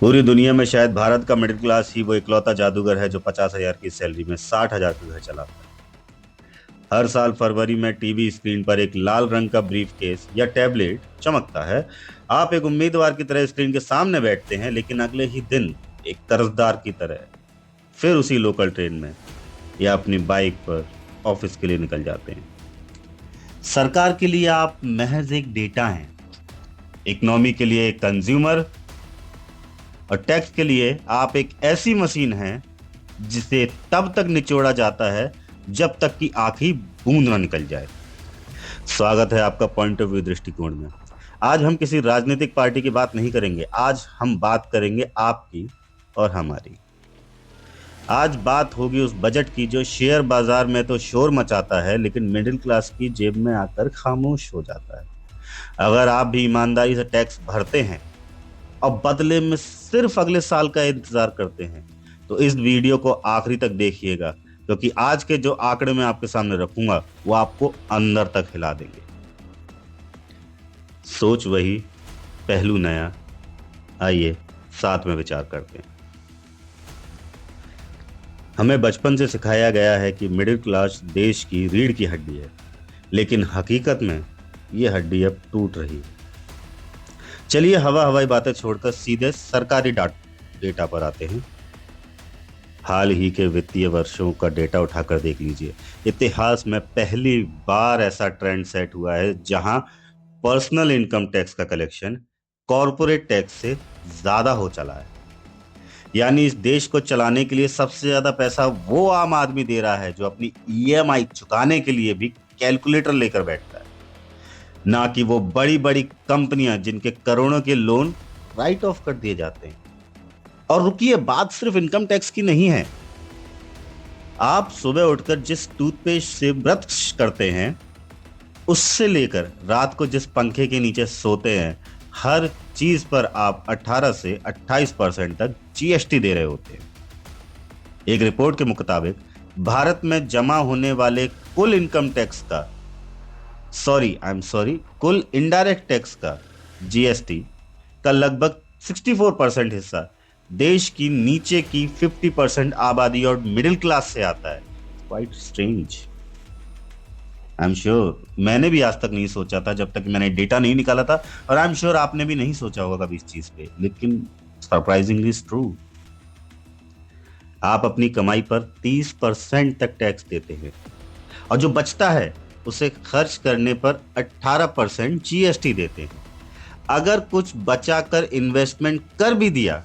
पूरी दुनिया में शायद भारत का मिडिल क्लास ही वो इकलौता जादूगर है जो 50,000 की सैलरी में 60,000 का घर चलाता है। हर साल फरवरी में टीवी स्क्रीन पर एक लाल रंग का ब्रीफ केस या टैबलेट चमकता है। आप एक उम्मीदवार की तरह स्क्रीन के सामने बैठते हैं, लेकिन अगले ही दिन एक कर्जदार की तरह फिर उसी लोकल ट्रेन में या अपनी बाइक पर ऑफिस के लिए निकल जाते हैं। सरकार के लिए आप महज एक डेटा हैं, इकोनॉमी के लिए एक कंज्यूमर, और टैक्स के लिए आप एक ऐसी मशीन हैं जिसे तब तक निचोड़ा जाता है जब तक कि आखिरी बूंद ना निकल जाए। स्वागत है आपका पॉइंट ऑफ व्यू दृष्टिकोण में। आज हम किसी राजनीतिक पार्टी की बात नहीं करेंगे, आज हम बात करेंगे आपकी और हमारी। आज बात होगी उस बजट की जो शेयर बाजार में तो शोर मचाता है, लेकिन मिडिल क्लास की जेब में आकर खामोश हो जाता है। अगर आप भी ईमानदारी से टैक्स भरते हैं और बदले में सिर्फ अगले साल का इंतजार करते हैं, तो इस वीडियो को आखिरी तक देखिएगा, क्योंकि आज के जो आंकड़े मैं आपके सामने रखूंगा वो आपको अंदर तक हिला देंगे। सोच वही, पहलू नया। आइए साथ में विचार करते हैं। हमें बचपन से सिखाया गया है कि मिडिल क्लास देश की रीढ़ की हड्डी है, लेकिन हकीकत में ये हड्डी अब टूट रही है। चलिए हवा हवाई बातें छोड़कर सीधे सरकारी डेटा पर आते हैं। हाल ही के वित्तीय वर्षों का डेटा उठाकर देख लीजिए। इतिहास में पहली बार ऐसा ट्रेंड सेट हुआ है जहां पर्सनल इनकम टैक्स का कलेक्शन कॉरपोरेट टैक्स से ज्यादा हो चला है। यानी इस देश को चलाने के लिए सबसे ज्यादा पैसा वो आम आदमी दे रहा है जो अपनी ईएमआई चुकाने के लिए भी कैलकुलेटर लेकर बैठता है, ना कि वो बड़ी बड़ी कंपनियां जिनके करोड़ों के लोन राइट ऑफ कर दिए जाते हैं। और रुकिए, बात सिर्फ इनकम टैक्स की नहीं है। आप सुबह उठकर जिस टूथपेस्ट से ब्रश करते हैं, उससे लेकर रात को जिस पंखे के नीचे सोते हैं, हर चीज पर आप 18 से 28% तक जीएसटी दे रहे होते हैं। एक रिपोर्ट के मुताबिक भारत में जमा होने वाले कुल इनकम टैक्स का कुल इनडायरेक्ट टैक्स का, जीएसटी का लगभग 64% हिस्सा देश की नीचे की 50% आबादी और मिडिल क्लास से आता है। Quite strange. I am sure मैंने भी आज तक नहीं सोचा था जब तक मैंने डेटा नहीं निकाला था, और आई एम श्योर आपने भी नहीं सोचा होगा कभी इस चीज पे, लेकिन सरप्राइजिंगली ट्रू। आप अपनी कमाई पर 30% तक टैक्स देते हैं, और जो बचता है उसे खर्च करने पर 18% जीएसटी देते हैं। अगर कुछ बचाकर इन्वेस्टमेंट कर भी दिया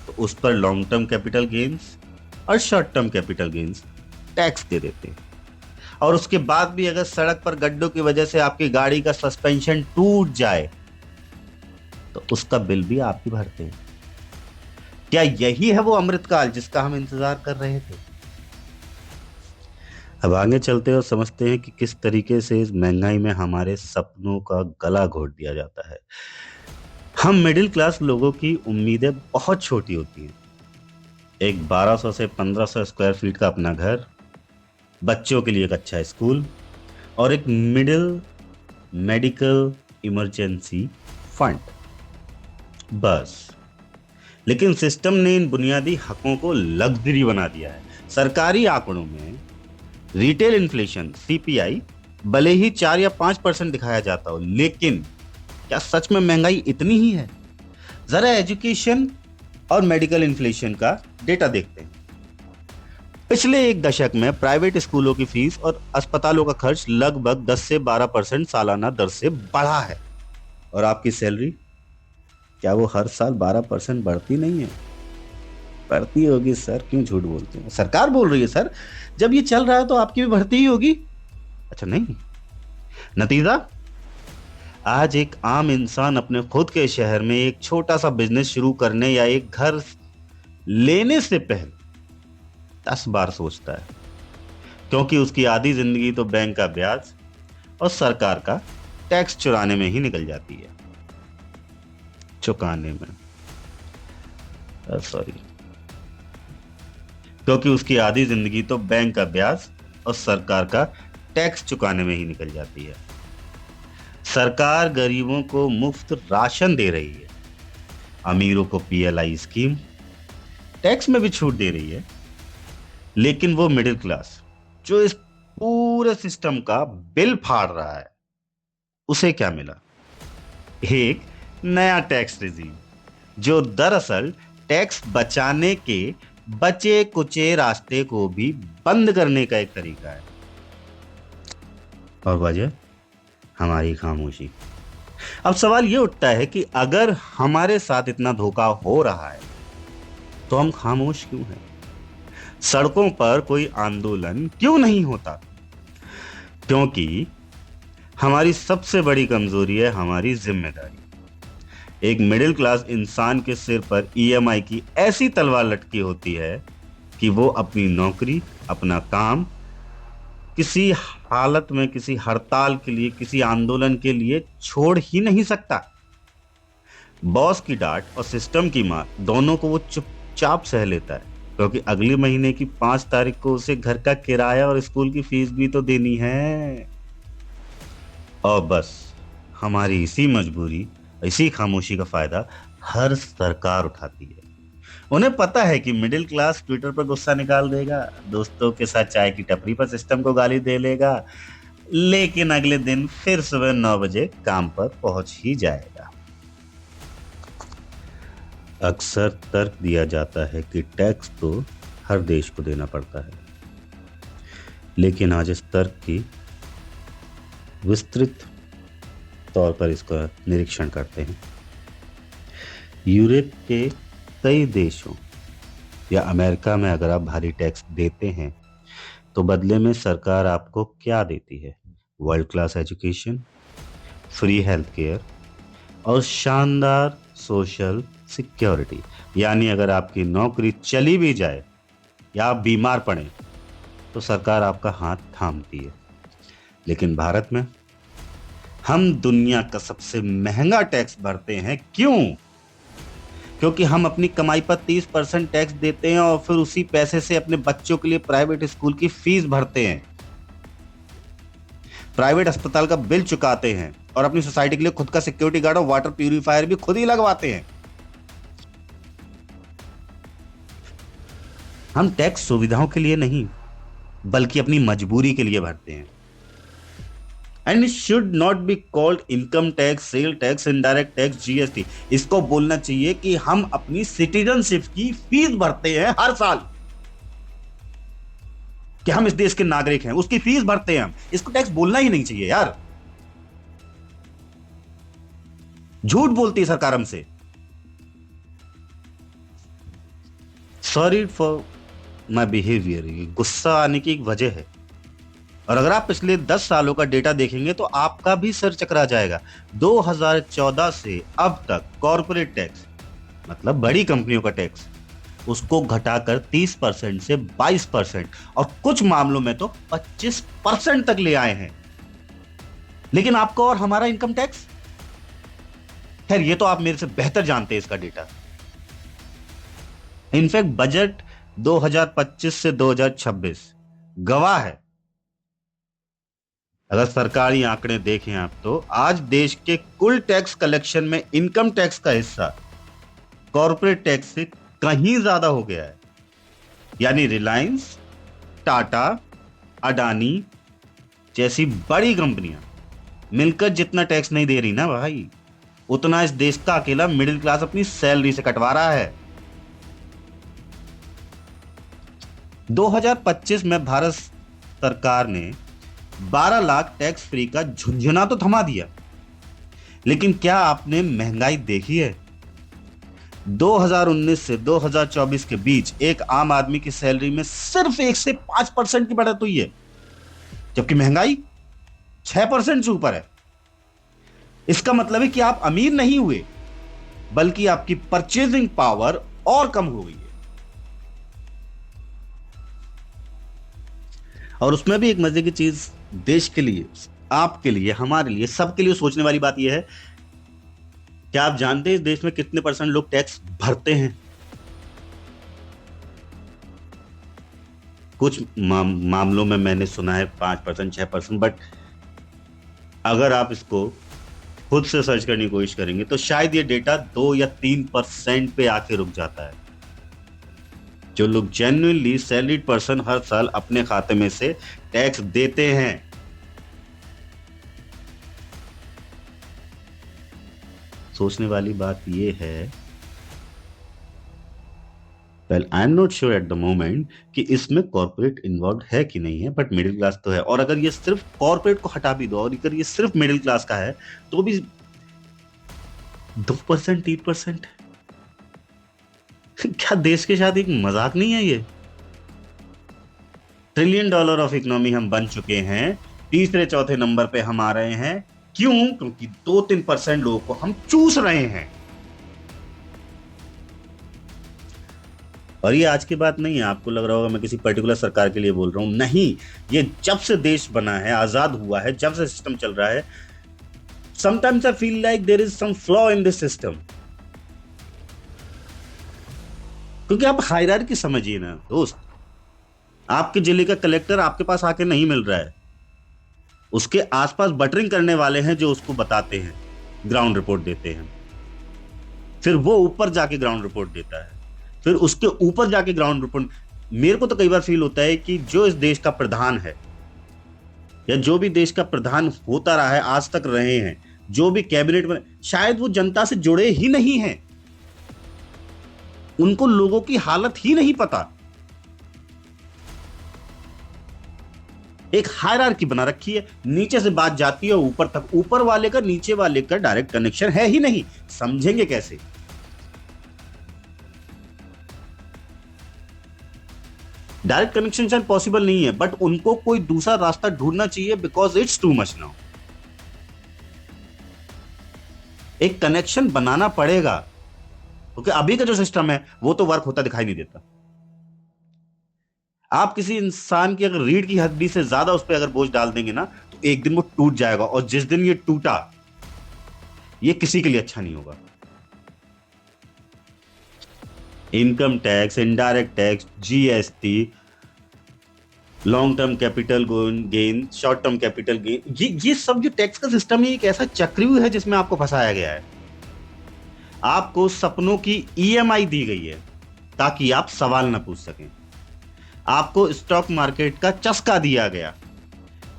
तो उस पर लॉन्ग टर्म कैपिटल गेन्स और short term capital gains tax दे देते हैं। और उसके बाद भी अगर सड़क पर गड्ढों की वजह से आपकी गाड़ी का सस्पेंशन टूट जाए तो उसका बिल भी आप ही भरते हैं। क्या यही है वो अमृतकाल जिसका हम इंतजार कर रहे थे? अब आगे चलते हैं और समझते हैं कि किस तरीके से इस महंगाई में हमारे सपनों का गला घोट दिया जाता है। हम मिडिल क्लास लोगों की उम्मीदें बहुत छोटी होती हैं। एक 1200 से 1500 स्क्वायर फीट का अपना घर, बच्चों के लिए एक अच्छा स्कूल, और एक मिडिल मेडिकल इमरजेंसी फंड, बस। लेकिन सिस्टम ने इन बुनियादी हकों को लग्जरी बना दिया है। सरकारी आंकड़ों में रिटेल इन्फ्लेशन, सीपीआई, भले ही 4 या 5% दिखाया जाता हो, लेकिन क्या सच में महंगाई इतनी ही है? जरा एजुकेशन और मेडिकल इन्फ्लेशन का डेटा देखते हैं। पिछले एक दशक में प्राइवेट स्कूलों की फीस और अस्पतालों का खर्च लगभग 10 से 12% सालाना दर से बढ़ा है। और आपकी सैलरी, क्या वो हर साल 12% बढ़ती नहीं है? बढ़ती होगी सर, क्यों झूठ बोलते हैं? सरकार बोल रही है सर, जब ये चल रहा है तो आपकी भी बढ़ती ही होगी। अच्छा नहीं, नतीजा, आज एक आम इंसान अपने खुद के शहर में एक छोटा सा बिजनेस शुरू करने या एक घर लेने से पहले 10 बार सोचता है, क्योंकि उसकी आधी जिंदगी तो बैंक का ब्याज और सरकार का टैक्स चुराने में ही निकल जाती है। चुकाने में, सॉरी, क्योंकि उसकी आधी जिंदगी तो बैंक का ब्याज और सरकार का टैक्स चुकाने में ही निकल जाती है। सरकार गरीबों को मुफ्त राशन दे रही है, अमीरों को पीएलआई स्कीम टैक्स में भी छूट दे रही है, लेकिन वो मिडिल क्लास जो इस पूरे सिस्टम का बिल फाड़ रहा है, उसे क्या मिला? एक नया टैक्स रिजीम जो दरअसल टैक्स बचाने के बचे कुचे रास्ते को भी बंद करने का एक तरीका है। और वजह हमारी खामोशी। अब सवाल यह उठता है कि अगर हमारे साथ इतना धोखा हो रहा है तो हम खामोश क्यों हैं? सड़कों पर कोई आंदोलन क्यों नहीं होता? क्योंकि हमारी सबसे बड़ी कमजोरी है हमारी जिम्मेदारी। एक मिडिल क्लास इंसान के सिर पर ईएमआई की ऐसी तलवार लटकी होती है कि वो अपनी नौकरी, अपना काम किसी हालत में, किसी हड़ताल के लिए, किसी आंदोलन के लिए छोड़ ही नहीं सकता। बॉस की डांट और सिस्टम की मार दोनों को वो चुपचाप सह लेता है, क्योंकि अगले महीने की 5 तारीख को उसे घर का किराया और स्कूल की फीस भी तो देनी है। और बस हमारी इसी मजबूरी, इसी खामोशी का फायदा हर सरकार उठाती है। उन्हें पता है कि मिडिल क्लास ट्विटर पर गुस्सा निकाल देगा, दोस्तों के साथ चाय की टपरी पर सिस्टम को गाली दे लेगा, लेकिन अगले दिन फिर सुबह 9 बजे काम पर पहुंच ही जाएगा। अक्सर तर्क दिया जाता है कि टैक्स तो हर देश को देना पड़ता है, लेकिन आज इस तर्क की विस्तृत तौर पर इसका निरीक्षण करते हैं। यूरोप के कई देशों या अमेरिका में अगर आप भारी टैक्स देते हैं तो बदले में सरकार आपको क्या देती है? World class education, free health care और शानदार सोशल सिक्योरिटी। यानी अगर आपकी नौकरी चली भी जाए या आप बीमार पड़े तो सरकार आपका हाथ थामती है। लेकिन भारत में हम दुनिया का सबसे महंगा टैक्स भरते हैं। क्यों? क्योंकि हम अपनी कमाई पर 30% टैक्स देते हैं और फिर उसी पैसे से अपने बच्चों के लिए प्राइवेट स्कूल की फीस भरते हैं, प्राइवेट अस्पताल का बिल चुकाते हैं और अपनी सोसाइटी के लिए खुद का सिक्योरिटी गार्ड और वाटर प्यूरिफायर भी खुद ही लगवाते हैं। हम टैक्स सुविधाओं के लिए नहीं, बल्कि अपनी मजबूरी के लिए भरते हैं। And it should not be called income tax, sale tax, indirect tax, GST. इसको बोलना चाहिए कि हम अपनी सिटीजनशिप की फीस भरते हैं हर साल, कि हम इस देश के नागरिक हैं, उसकी फीस भरते हैं हम। इसको टैक्स बोलना ही नहीं चाहिए यार। झूठ बोलती है सरकार हमसे। Sorry for my behaviour. गुस्सा आने की एक वजह है, और अगर आप पिछले 10 सालों का डेटा देखेंगे तो आपका भी सर चकरा जाएगा। 2014 से अब तक कॉर्पोरेट टैक्स, मतलब बड़ी कंपनियों का टैक्स, उसको घटाकर 30% से 22% और कुछ मामलों में तो 25% तक ले आए हैं। लेकिन आपका और हमारा इनकम टैक्स, खैर ये तो आप मेरे से बेहतर जानते हैं इसका डेटा। इनफैक्ट बजट 2025 से 2026 गवाह है। अगर सरकारी आंकड़े देखें आप तो आज देश के कुल टैक्स कलेक्शन में इनकम टैक्स का हिस्सा कॉर्पोरेट टैक्स से कहीं ज्यादा हो गया है। यानी रिलायंस, टाटा, अडानी जैसी बड़ी कंपनियां मिलकर जितना टैक्स नहीं दे रही ना भाई, उतना इस देश का अकेला मिडिल क्लास अपनी सैलरी से कटवा रहा है। 2025 में भारत सरकार ने 12 लाख टैक्स फ्री का झुंझुना तो थमा दिया, लेकिन क्या आपने महंगाई देखी है? 2019 से 2024 के बीच एक आम आदमी की सैलरी में सिर्फ 1 से 5% की बढ़त हुई है, जबकि महंगाई 6% से ऊपर है। इसका मतलब है कि आप अमीर नहीं हुए, बल्कि आपकी परचेजिंग पावर और कम हो गई है। और उसमें भी एक मजे की चीज, देश के लिए, आपके लिए, हमारे लिए, सबके लिए सोचने वाली बात यह है, क्या आप जानते हैं इस देश में कितने % लोग टैक्स भरते हैं? कुछ मामलों में मैंने सुना है 5%, 6%, बट अगर आप इसको खुद से सर्च करने की कोशिश करेंगे तो शायद ये डेटा 2 या 3% पे आके रुक जाता है। जो लोग जेन्युइनली सैलरीड पर्सन हर साल अपने खाते में से टैक्स देते हैं। सोचने वाली बात ये है, well I am not sure at the moment कि इसमें कॉर्पोरेट इन्वॉल्व है कि नहीं है, बट मिडिल क्लास तो है। और अगर ये सिर्फ कॉर्पोरेट को हटा भी दो और अगर ये सिर्फ मिडिल क्लास का है तो भी 2% 3%। क्या देश के साथ एक मजाक नहीं है ये? $1 ट्रिलियन ऑफ इकोनॉमी हम बन चुके हैं, तीसरे चौथे नंबर पे हम आ रहे हैं। क्यों? क्योंकि 2-3% लोगों को हम चूस रहे हैं। और ये आज की बात नहीं है, आपको लग रहा होगा मैं किसी पर्टिकुलर सरकार के लिए बोल रहा हूं, नहीं। ये जब से देश बना है, आजाद हुआ है, जब से सिस्टम चल रहा है, sometimes I feel like there is some flaw in this system. क्योंकि आप हायरार्की समझिए ना दोस्त, आपके जिले का कलेक्टर आपके पास आके नहीं मिल रहा है, उसके आसपास बटरिंग करने वाले हैं जो उसको बताते हैं, ग्राउंड रिपोर्ट देते हैं, फिर वो ऊपर जाके ग्राउंड रिपोर्ट देता है, फिर उसके ऊपर जाके ग्राउंड रिपोर्ट। मेरे को तो कई बार फील होता है कि जो इस देश का प्रधान है या जो भी देश का प्रधान होता रहा है, आज तक रहे हैं, जो भी कैबिनेट में, शायद वो जनता से जुड़े ही नहीं हैं, उनको लोगों की हालत ही नहीं पता। एक हायरार्की बना रखी है, नीचे से बात जाती है ऊपर तक, ऊपर वाले का नीचे वाले का डायरेक्ट कनेक्शन है ही नहीं, समझेंगे कैसे? डायरेक्ट कनेक्शन शायद पॉसिबल नहीं है, बट उनको कोई दूसरा रास्ता ढूंढना चाहिए, because it's too much now. एक कनेक्शन बनाना पड़ेगा, क्योंकि अभी का जो सिस्टम है वो तो वर्क होता दिखाई नहीं देता। आप किसी इंसान की अगर रीढ़ की हड्डी से ज्यादा उस पर अगर बोझ डाल देंगे ना, तो एक दिन वो टूट जाएगा, और जिस दिन ये टूटा, ये किसी के लिए अच्छा नहीं होगा। Income tax, indirect tax, GST, long term capital gain, short term capital gain, ये सब जो टैक्स का सिस्टम है, एक ऐसा चक्रव्यूह है जिसमें आपको फंसाया गया है। आपको सपनों की ईएमआई दी गई है ताकि आप सवाल ना पूछ सकें। आपको स्टॉक मार्केट का चस्का दिया गया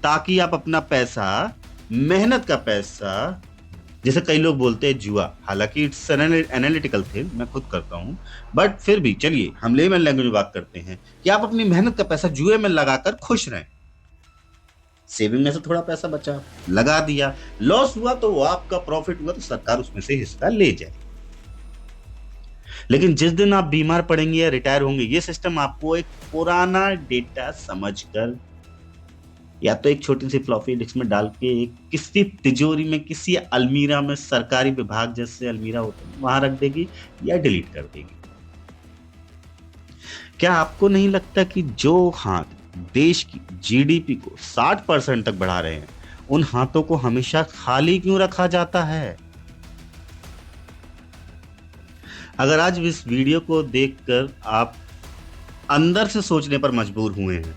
ताकि आप अपना पैसा, मेहनत का पैसा, जैसे कई लोग बोलते हैं जुआ, हालांकि इट्स एनालिटिकल थिंग, मैं खुद करता हूं, बट फिर भी चलिए हम लेमन लैंग्वेज में बात करते हैं कि आप अपनी मेहनत का पैसा जुए में लगाकर खुश रहें। सेविंग में से थोड़ा पैसा बचा, लगा दिया, लॉस हुआ तो वो आपका, प्रॉफिट हुआ तो सरकार उसमें से हिस्सा ले जाए। लेकिन जिस दिन आप बीमार पड़ेंगे या रिटायर होंगे, ये सिस्टम आपको एक पुराना डेटा समझकर या तो एक छोटी सी फ्लॉपी डिस्क में डाल के एक किसी तिजोरी में, किसी अलमीरा में, सरकारी विभाग जैसे अलमीरा होते हैं वहां रख देगी या डिलीट कर देगी। क्या आपको नहीं लगता कि जो हाथ देश की जीडीपी को 60% तक बढ़ा रहे हैं, उन हाथों को हमेशा खाली क्यों रखा जाता है? अगर आज इस वीडियो को देखकर आप अंदर से सोचने पर मजबूर हुए हैं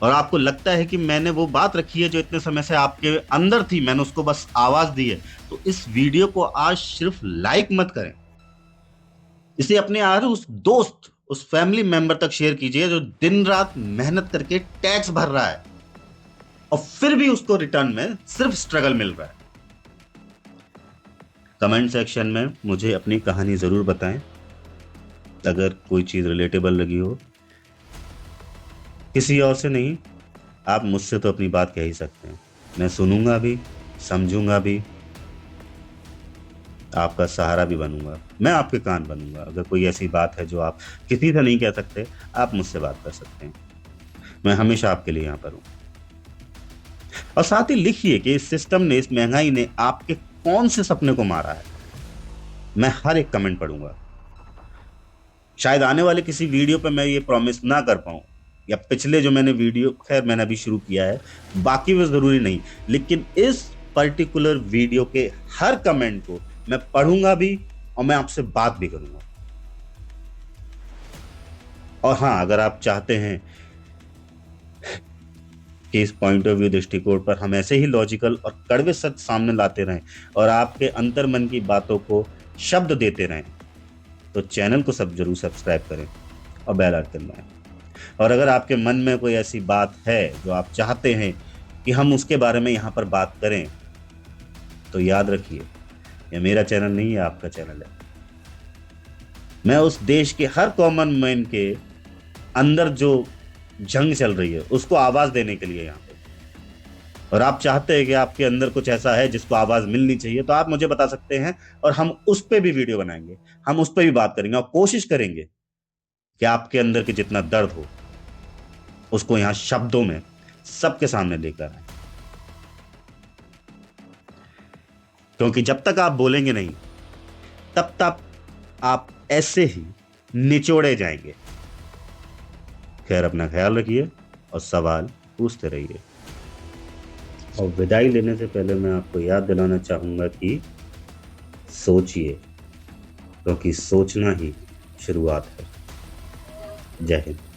और आपको लगता है कि मैंने वो बात रखी है जो इतने समय से आपके अंदर थी, मैंने उसको बस आवाज दी है, तो इस वीडियो को आज सिर्फ लाइक मत करें, इसे अपने उस दोस्त, उस फैमिली मेंबर तक शेयर कीजिए जो दिन रात मेहनत करके टैक्स भर रहा है और फिर भी उसको रिटर्न में सिर्फ स्ट्रगल मिल रहा है। कमेंट सेक्शन में मुझे अपनी कहानी जरूर बताएं, अगर कोई चीज रिलेटेबल लगी हो। किसी और से नहीं, आप मुझसे तो अपनी बात कह ही सकते हैं, मैं सुनूंगा भी, समझूंगा भी, आपका सहारा भी बनूंगा, मैं आपके कान बनूंगा। अगर कोई ऐसी बात है जो आप किसी से नहीं कह सकते, आप मुझसे बात कर सकते हैं, मैं हमेशा आपके लिए यहां पर हूं। और साथ ही लिखिए कि इस सिस्टम ने, इस महंगाई ने आपके कौन से सपने को मारा है, मैं हर एक कमेंट पढ़ूंगा। शायद आने वाले किसी वीडियो पे मैं ये प्रॉमिस ना कर पाऊं, या पिछले जो मैंने वीडियो, खैर मैंने अभी शुरू किया है, बाकी में जरूरी नहीं, लेकिन इस पर्टिकुलर वीडियो के हर कमेंट को मैं पढ़ूंगा भी और मैं आपसे बात भी करूंगा। और हाँ, अगर आप चाहते हैं कि इस पॉइंट ऑफ व्यू दृष्टिकोण पर हम ऐसे ही लॉजिकल और कड़वे सच सामने लाते रहें और आपके अंतर्मन की बातों को शब्द देते रहें, तो चैनल को सब जरूर सब्सक्राइब करें और बेल आइकन दबाएं। और अगर आपके मन में कोई ऐसी बात है जो आप चाहते हैं कि हम उसके बारे में यहाँ पर बात करें, तो याद रखिए, यह मेरा चैनल नहीं है, आपका चैनल है। मैं उस देश के हर कॉमन मैन के अंदर जो जंग चल रही है उसको आवाज देने के लिए यहाँ पे, और आप चाहते हैं कि आपके अंदर कुछ ऐसा है जिसको आवाज मिलनी चाहिए, तो आप मुझे बता सकते हैं और हम उस पर भी वीडियो बनाएंगे, हम उस पर भी बात करेंगे और कोशिश करेंगे कि आपके अंदर के जितना दर्द हो उसको यहाँ शब्दों में सबके सामने लेकर आए। क्योंकि जब तक आप बोलेंगे नहीं, तब तक आप ऐसे ही निचोड़े जाएंगे। खैर, अपना ख्याल रखिए और सवाल पूछते रहिए। और विदाई लेने से पहले मैं आपको याद दिलाना चाहूंगा कि सोचिए, क्योंकि सोचना ही शुरुआत है। जय हिंद।